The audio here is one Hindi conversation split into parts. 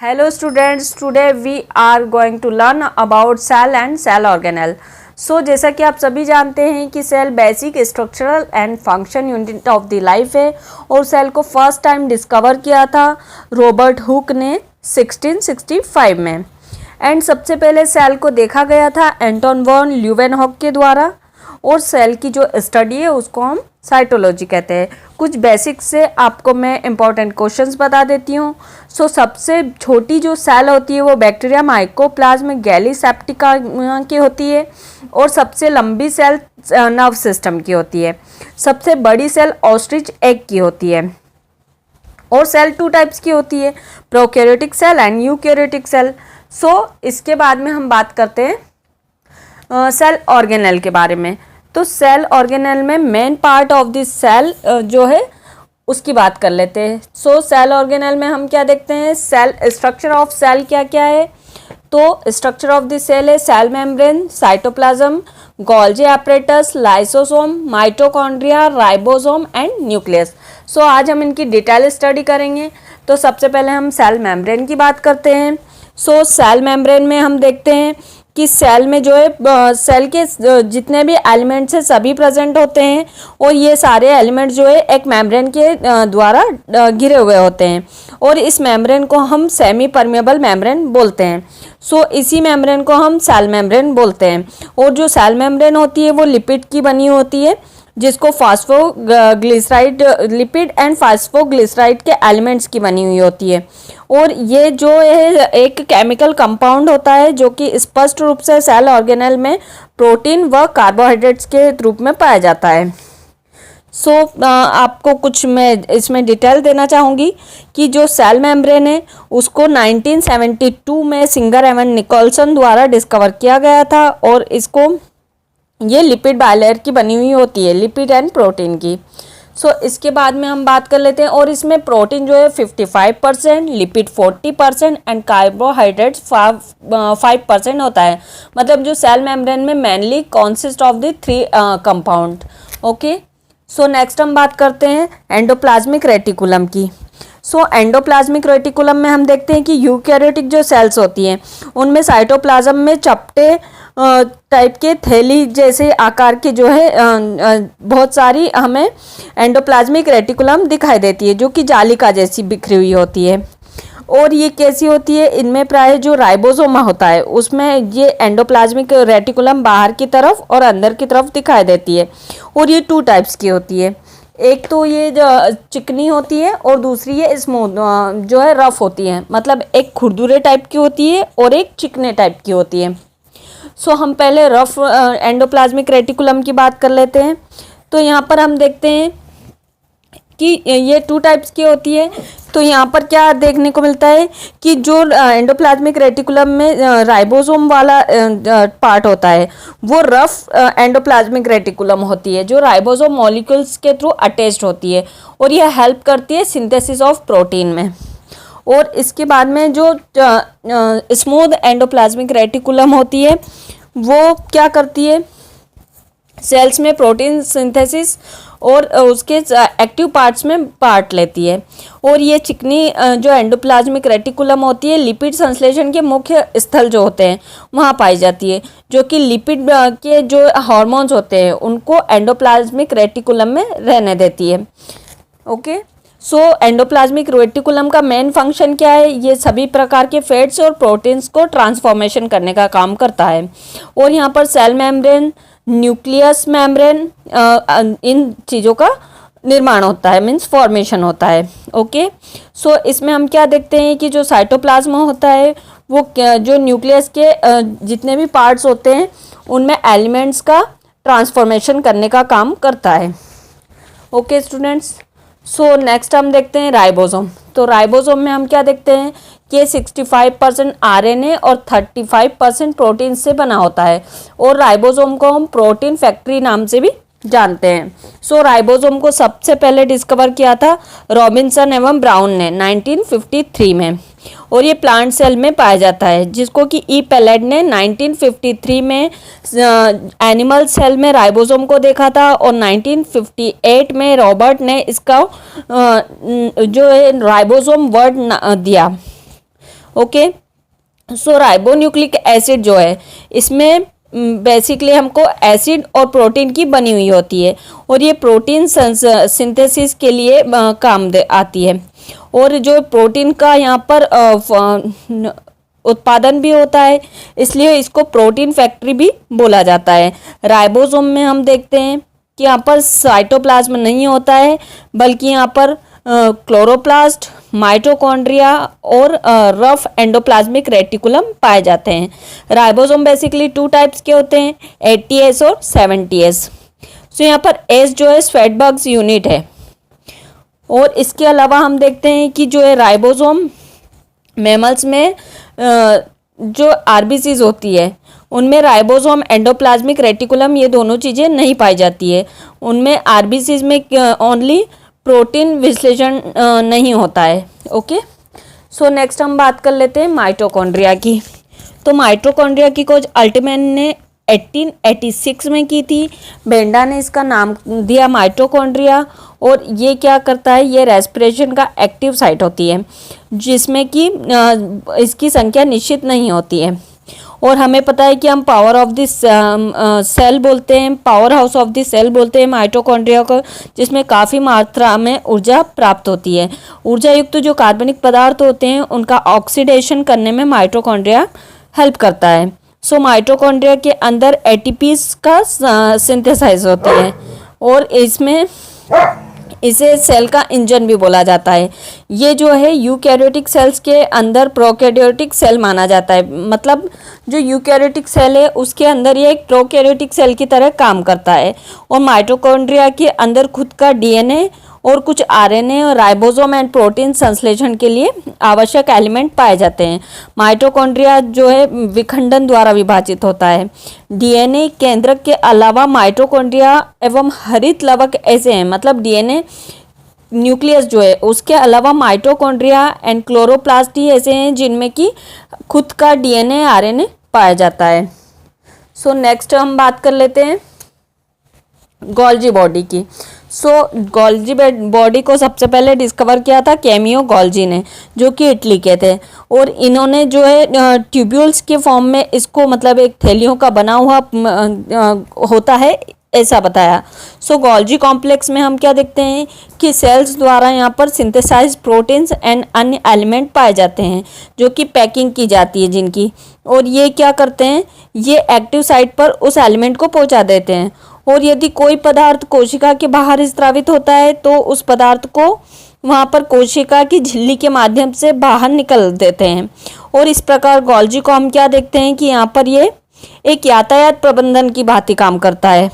Hello students, today we are going to learn about cell and cell organelle. So जैसा कि आप सभी जानते हैं कि cell basic structural and function unit of the life है और सेल को फर्स्ट टाइम डिस्कवर किया था रॉबर्ट हुक ने 1665 में। एंड सबसे पहले सेल को देखा गया था एंटोन वॉन ल्यूवेनहॉक के द्वारा और सेल की जो स्टडी है उसको हम साइटोलॉजी कहते हैं। कुछ बेसिक से आपको मैं इम्पॉर्टेंट क्वेश्चंस बता देती हूँ। सो सबसे छोटी जो सेल होती है वो बैक्टीरिया माइकोप्लाज्म गैलीसेप्टिका की होती है और सबसे लंबी सेल नर्व सिस्टम की होती है। सबसे बड़ी सेल ऑस्ट्रिच एग की होती है और सेल टू टाइप्स की होती है, prokaryotic cell and eukaryotic cell. So इसके बाद में हम बात करते हैं सेल ऑर्गेनेल के बारे में। तो सेल ऑर्गेनेल में main part of this cell जो है उसकी बात कर लेते हैं। सो सेल ऑर्गेनेल में हम क्या देखते हैं, सेल स्ट्रक्चर ऑफ सेल क्या क्या है। तो स्ट्रक्चर ऑफ द सेल है cell membrane, cytoplasm, Golgi apparatus, lysosome, mitochondria, ribosome and nucleus. So आज हम इनकी डिटेल स्टडी करेंगे। तो सबसे पहले हम सेल मेम्ब्रेन की बात करते हैं। सो सेल मेम्ब्रेन में हम देखते हैं कि सेल में जो है सेल के जितने भी एलिमेंट्स हैं सभी प्रेजेंट होते हैं और ये सारे एलिमेंट जो है एक मेम्ब्रेन के द्वारा घिरे हुए होते हैं और इस मेम्ब्रेन को हम सेमी परमेबल मेम्ब्रेन बोलते हैं। सो इसी मेम्ब्रेन को हम सेल मेम्ब्रेन बोलते हैं और जो सेल मेम्ब्रेन होती है वो लिपिड की बनी होती है जिसको फास्फोग्लिसराइड लिपिड एंड फास्फोग्लिसराइड के एलिमेंट्स की बनी हुई होती है और ये जो है एक केमिकल कंपाउंड होता है जो कि स्पष्ट रूप से सेल ऑर्गेनेल में प्रोटीन व कार्बोहाइड्रेट्स के रूप में पाया जाता है। सो आपको कुछ मैं इसमें डिटेल देना चाहूँगी कि जो सेल मेम्ब्रेन है उसको 1972 में सिंगर एवं निकोलसन द्वारा डिस्कवर किया गया था और इसको ये लिपिड बायलेयर की बनी हुई होती है, लिपिड एंड प्रोटीन की। सो इसके बाद में हम बात कर लेते हैं और इसमें प्रोटीन जो है 55%, लिपिड 40% एंड कार्बोहाइड्रेट्स 5% होता है। मतलब जो सेल मेम्ब्रेन में mainly consist of the 3 compound. Okay, so next हम बात करते हैं एंडोप्लाज्मिक रेटिकुलम की। सो एंडोप्लाज्मिक रेटिकुलम में हम देखते हैं कि यूकैरियोटिक जो सेल्स होती हैं उनमें साइटोप्लाज्म में चपटे टाइप के थैली जैसे आकार के जो है बहुत सारी हमें एंडोप्लाज्मिक रेटिकुलम दिखाई देती है जो कि जालिका जैसी बिखरी हुई होती है। और ये कैसी होती है, इनमें प्राय जो राइबोसोमा होता है उसमें ये एंडोप्लाज्मिक रेटिकुलम बाहर की तरफ और अंदर की तरफ दिखाई देती है और ये 2 टाइप्स की होती है। एक तो ये जो चिकनी होती है और दूसरी ये स्मूथ जो है रफ होती है। मतलब एक खुरदुरे टाइप की होती है और एक चिकने टाइप की होती है। सो हम पहले रफ एंडोप्लाज्मिक रेटिकुलम की बात कर लेते हैं। तो यहाँ पर हम देखते हैं कि ये 2 टाइप्स की होती है। तो यहाँ पर क्या देखने को मिलता है कि जो एंडोप्लाज्मिक रेटिकुलम में राइबोसोम वाला पार्ट होता है वो रफ एंडोप्लाज्मिक रेटिकुलम होती है जो राइबोसोम मॉलिक्यूल्स के थ्रू अटैच्ड होती है और यह हेल्प करती है सिंथेसिस ऑफ प्रोटीन में। और इसके बाद में जो स्मूथ एंडोप्लाज्मिक रेटिकुलम होती है वो क्या करती है, सेल्स में प्रोटीन सिंथेसिस और उसके एक्टिव पार्ट्स में पार्ट लेती है। और ये चिकनी जो एंडोप्लाज्मिक रेटिकुलम होती है लिपिड संश्लेषण के मुख्य स्थल जो होते हैं वहाँ पाई जाती है, जो कि लिपिड के जो हार्मोन्स होते हैं उनको एंडोप्लाज्मिक रेटिकुलम में रहने देती है। ओके, सो एंडोप्लाज्मिक रेटिकुलम का मेन फंक्शन क्या है, ये सभी प्रकार के फैट्स और प्रोटीन्स को ट्रांसफॉर्मेशन करने का काम करता है। और यहाँ पर सेल मेम्ब्रेन, न्यूक्लियस मेम्ब्रेन इन चीज़ों का निर्माण होता है, मीन्स फॉर्मेशन होता है। ओके, सो इसमें हम क्या देखते हैं कि जो साइटोप्लाज्म होता है वो जो न्यूक्लियस के जितने भी पार्ट्स होते हैं उनमें एलिमेंट्स का ट्रांसफॉर्मेशन करने का काम करता है। ओके स्टूडेंट्स, सो नेक्स्ट हम देखते हैं राइबोसोम। तो राइबोसोम में हम क्या देखते हैं कि 65% आरएनए और 35% प्रोटीन से बना होता है और राइबोसोम को हम प्रोटीन फैक्ट्री नाम से भी जानते हैं। सो राइबोसोम को सबसे पहले डिस्कवर किया था रॉबिन्सन एवं ब्राउन ने 1953 में और ये प्लांट सेल में पाया जाता है जिसको कि ई पेलेड ने 1953 में एनिमल सेल में राइबोसोम को देखा था और 1958 में रॉबर्ट ने इसका जो है राइबोसोम वर्ड दिया। ओके। सो राइबोन्यूक्लिक एसिड जो है इसमें बेसिकली हमको एसिड और प्रोटीन की बनी हुई होती है, और ये प्रोटीन सिंथेसिस के लिए काम दे आती है। और जो प्रोटीन का यहाँ पर उत्पादन भी होता है, इसलिए इसको प्रोटीन फैक्ट्री भी बोला जाता है। राइबोसोम में हम देखते हैं कि यहाँ पर साइटोप्लाज्म नहीं होता है, बल्कि यहाँ पर क्लोरोप्लास्ट, माइटोकॉन्ड्रिया और रफ एंडोप्लाज्मिक रेटिकुलम पाए जाते हैं। राइबोसोम बेसिकली 2 टाइप्स के होते हैं, 80S और 70S। सो यहाँ पर S जो है स्वेटबर्ग्स यूनिट है। और इसके अलावा हम देखते हैं कि जो है राइबोसोम मैमल्स में जो आरबीसीज होती है उनमें राइबोसोम, एंडोप्लाज्मिक रेटिकुलम, ये दोनों चीज़ें नहीं पाई जाती है। उनमें आरबीसीज में ओनली प्रोटीन विश्लेषण नहीं होता है। ओके। सो नेक्स्ट हम बात कर लेते हैं माइटोकॉन्ड्रिया की। तो माइटोकॉन्ड्रिया की खोज अल्टमैन ने 1886 में की थी। बेंडा ने इसका नाम दिया माइटोकॉन्ड्रिया। और ये क्या करता है, ये रेस्पिरेशन का एक्टिव साइट होती है, जिसमें कि इसकी संख्या निश्चित नहीं होती है। और हमें पता है कि हम पावर ऑफ दिस सेल बोलते हैं, power house of this cell बोलते हैं माइटोकॉन्ड्रिया को, जिसमें काफ़ी मात्रा में ऊर्जा प्राप्त होती है। ऊर्जा युक्त जो कार्बनिक पदार्थ होते हैं उनका ऑक्सीडेशन करने में माइटोकॉन्ड्रिया हेल्प करता है। सो माइटोकॉन्ड्रिया के अंदर एटीपीज का सिंथेसाइज होती है, और इसमें इसे सेल का इंजन भी बोला जाता है। ये जो है यूकैरियोटिक सेल्स के अंदर प्रोकैरियोटिक सेल माना जाता है। मतलब जो यूकैरियोटिक सेल है उसके अंदर ये एक प्रोकैरियोटिक सेल की तरह काम करता है। और माइटोकॉन्ड्रिया के अंदर खुद का डीएनए और कुछ आरएनए और राइबोसोम एंड प्रोटीन संश्लेषण के लिए आवश्यक एलिमेंट पाए जाते हैं। माइटोकॉन्ड्रिया जो है विखंडन द्वारा विभाजित होता है। डीएनए केंद्रक के अलावा माइटोकॉन्ड्रिया एवं हरित लवक ऐसे हैं, मतलब डीएनए न्यूक्लियस जो है उसके अलावा माइटोकॉन्ड्रिया एंड क्लोरोप्लास्ट ही ऐसे हैं जिनमें कि खुद का डीएनए आरएनए पाया जाता है। सो नेक्स्ट हम बात कर लेते हैं गोल्जी बॉडी की। गोल्जी बॉडी को सबसे पहले डिस्कवर किया था कैमियो गोल्जी ने, जो कि इटली के थे। और इन्होंने जो है ट्यूब्यूल्स के फॉर्म में इसको, मतलब एक थैलियों का बना हुआ होता है, ऐसा बताया। गोल्जी कॉम्प्लेक्स में हम क्या देखते हैं कि सेल्स द्वारा यहाँ पर सिंथेसाइज प्रोटीन्स एंड अन्य एलिमेंट पाए जाते हैं, जो कि पैकिंग की जाती है जिनकी। और ये क्या करते हैं, ये एक्टिव साइट पर उस एलिमेंट को पहुँचा देते हैं। और यदि कोई पदार्थ कोशिका के बाहर स्रावित होता है तो उस पदार्थ को वहाँ पर कोशिका की झिल्ली के माध्यम से बाहर निकल देते हैं। और इस प्रकार गोल्जी को हम क्या देखते हैं कि यहाँ पर ये एक यातायात प्रबंधन की भांति काम करता है।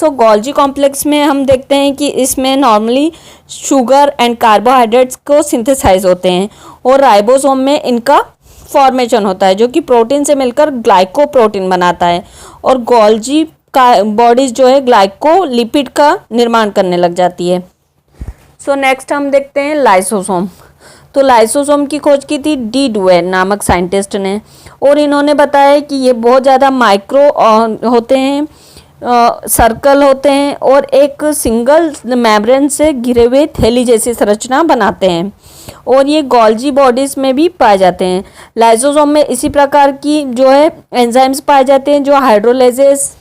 गोल्जी कॉम्प्लेक्स में हम देखते हैं कि इसमें नॉर्मली शुगर एंड कार्बोहाइड्रेट्स को सिंथेसाइज होते हैं, और राइबोसोम में इनका फॉर्मेशन होता है, जो कि प्रोटीन से मिलकर ग्लाइकोप्रोटीन बनाता है। और गोल्जी का बॉडीज जो है ग्लाइकोलिपिड का निर्माण करने लग जाती है। नेक्स्ट हम देखते हैं लाइसोसोम। तो लाइसोसोम की खोज की थी डी डुएन नामक साइंटिस्ट ने, और इन्होंने बताया कि ये बहुत ज़्यादा माइक्रो होते हैं, सर्कल होते हैं, और एक सिंगल मेम्ब्रेन से घिरे हुए थैली जैसी संरचना बनाते हैं। और ये गोल्जी बॉडीज़ में भी पाए जाते हैं। लाइसोसोम में इसी प्रकार की जो है एंजाइम्स पाए जाते हैं, जो हाइड्रोलाइजेस,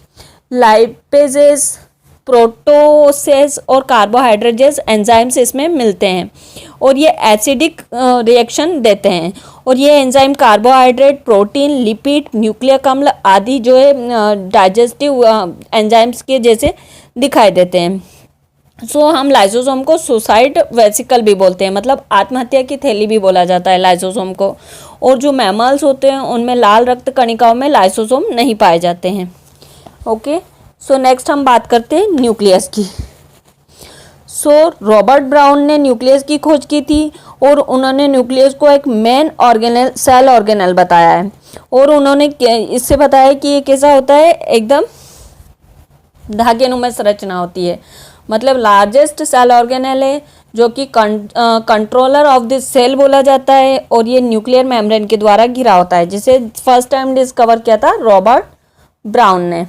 लाइपेजेस, प्रोटोसेस और कार्बोहाइड्रेजेस एंजाइम्स इसमें मिलते हैं, और ये एसिडिक रिएक्शन देते हैं। और ये enzyme carbohydrate, protein, lipid, nucleic अम्ल आदि जो है डाइजेस्टिव एंजाइम्स के जैसे दिखाई देते हैं। हम लाइसोसोम को सुसाइड वेसिकल भी बोलते हैं, मतलब आत्महत्या की थैली भी बोला जाता है लाइसोसोम को। और जो मैमल्स होते हैं उनमें लाल रक्त कणिकाओं में लाइसोसोम नहीं पाए जाते हैं। ओके। नेक्स्ट हम बात करते हैं न्यूक्लियस की। रॉबर्ट ब्राउन ने न्यूक्लियस की खोज की थी, और उन्होंने न्यूक्लियस को एक मेन ऑर्गेनेल, सेल ऑर्गेनेल बताया है। और उन्होंने इससे बताया कि ये कैसा होता है, एकदम धागेनुमा संरचना होती है, मतलब लार्जेस्ट सेल ऑर्गेनेल है, जो कि कंट्रोलर ऑफ दिस सेल बोला जाता है। और ये न्यूक्लियर मेम्ब्रेन के द्वारा घिरा होता है, जिसे फर्स्ट टाइम डिस्कवर किया था रॉबर्ट ब्राउन ने।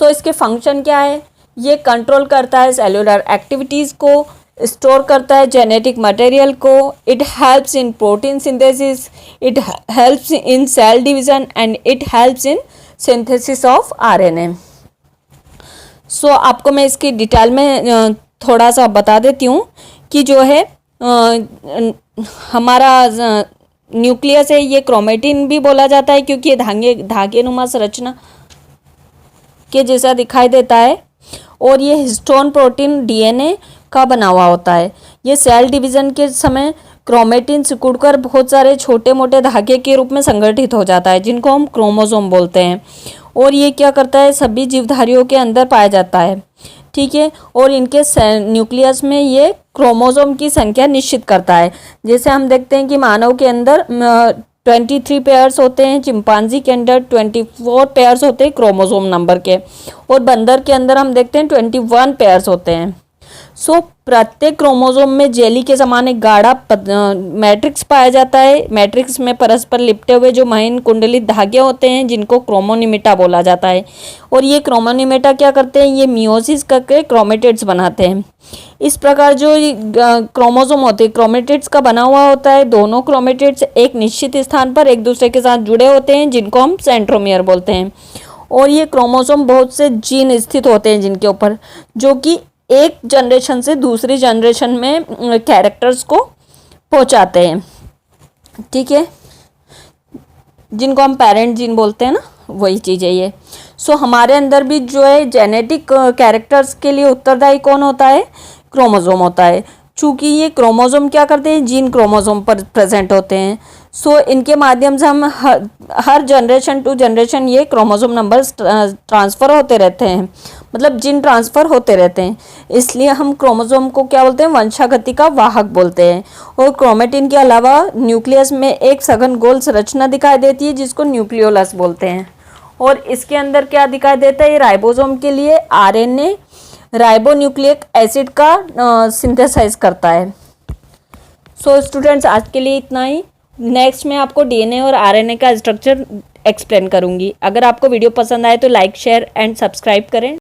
इसके फंक्शन क्या है, ये कंट्रोल करता है सेलुलर एक्टिविटीज़ को, स्टोर करता है जेनेटिक मटेरियल को, it helps in protein synthesis, it helps in cell division and it helps in synthesis of RNA. So आपको मैं इसकी डिटेल में थोड़ा सा बता देती हूँ कि जो है हमारा न्यूक्लियस है, ये क्रोमेटिन भी बोला जाता है क्योंकि ये धागेनुमा संरचना के जैसा दिखाई देता है, और ये हिस्टोन प्रोटीन डीएनए का बना हुआ होता है। ये सेल डिवीज़न के समय क्रोमेटिन सिकुड़कर बहुत सारे छोटे मोटे धागे के रूप में संगठित हो जाता है, जिनको हम क्रोमोसोम बोलते हैं, और ये क्या करता है, सभी जीवधारियों के अंदर पाया जाता है, ठीक है। और इनके न्यूक्लियस में ये क्रोमोसोम की संख्या निश्चित करता है। जैसे हम देखते हैं कि मानव के अंदर 23 पेयर्स होते हैं, चिंपांजी के अंदर 24 पेयर्स होते हैं क्रोमोसोम नंबर के, और बंदर के अंदर हम देखते हैं 21 पेयर्स होते हैं। सो प्रत्येक क्रोमोसोम में जेली के समान एक गाढ़ा मैट्रिक्स पाया जाता है। मैट्रिक्स में परस्पर लिपटे हुए जो महीन कुंडलित धागे होते हैं, जिनको क्रोमोनिमेटा बोला जाता है। और ये क्रोमोनिमेटा क्या करते हैं, ये मियोसिस करके क्रोमेटिड्स बनाते हैं। इस प्रकार जो क्रोमोसोम होते हैं क्रोमेटिड्स का बना हुआ होता है। दोनों क्रोमेटिड्स एक निश्चित स्थान पर एक दूसरे के साथ जुड़े होते हैं, जिनको हम सेंट्रोमियर बोलते हैं। और ये क्रोमोसोम बहुत से जीन स्थित होते हैं जिनके ऊपर, जो कि एक जनरेशन से दूसरी जनरेशन में कैरेक्टर्स को पहुंचाते हैं, ठीक है, जिनको हम पेरेंट जीन बोलते हैं ना, वही चीज़ है ये। सो हमारे अंदर भी जो है जेनेटिक कैरेक्टर्स के लिए उत्तरदायी कौन होता है, क्रोमोसोम होता है। चूँकि ये क्रोमोसोम क्या करते हैं, जीन क्रोमोसोम पर प्रेजेंट होते हैं। सो इनके माध्यम से हम हर जनरेशन टू जनरेशन ये क्रोमोसोम नंबर्स ट्रांसफ़र होते रहते हैं, मतलब जीन ट्रांसफ़र होते रहते हैं। इसलिए हम क्रोमोसोम को क्या बोलते हैं, वंशागति का वाहक बोलते हैं। और क्रोमेटिन के अलावा न्यूक्लियस में एक सघन गोल संरचना दिखाई देती है, जिसको न्यूक्लियोलस बोलते हैं। और इसके अंदर क्या दिखाई देता है, ये राइबोसोम के लिए आरएनए राइबोन्यूक्लिक एसिड का सिंथेसाइज करता है। सो स्टूडेंट्स, आज के लिए इतना ही। नेक्स्ट मैं आपको डीएनए और आरएनए का स्ट्रक्चर एक्सप्लेन करूंगी। अगर आपको वीडियो पसंद आए तो लाइक, शेयर एंड सब्सक्राइब करें।